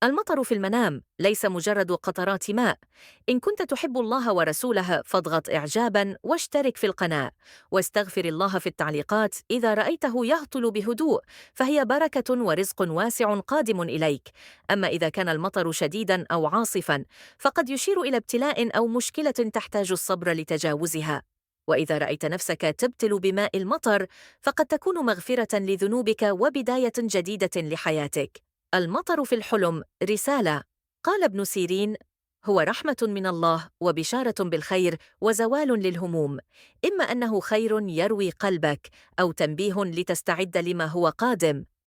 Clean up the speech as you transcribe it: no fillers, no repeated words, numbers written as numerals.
المطر في المنام ليس مجرد قطرات ماء. إن كنت تحب الله ورسوله فاضغط إعجاباً واشترك في القناة، واستغفر الله في التعليقات إذا رأيته يهطل بهدوء، فهي بركة ورزق واسع قادم إليك. أما إذا كان المطر شديداً أو عاصفاً فقد يشير إلى ابتلاء أو مشكلة تحتاج الصبر لتجاوزها. وإذا رأيت نفسك تبتل بماء المطر فقد تكون مغفرة لذنوبك وبداية جديدة لحياتك. المطر في الحلم رسالة. قال ابن سيرين: هو رحمة من الله وبشارة بالخير وزوال للهموم. إما أنه خير يروي قلبك، أو تنبيه لتستعد لما هو قادم.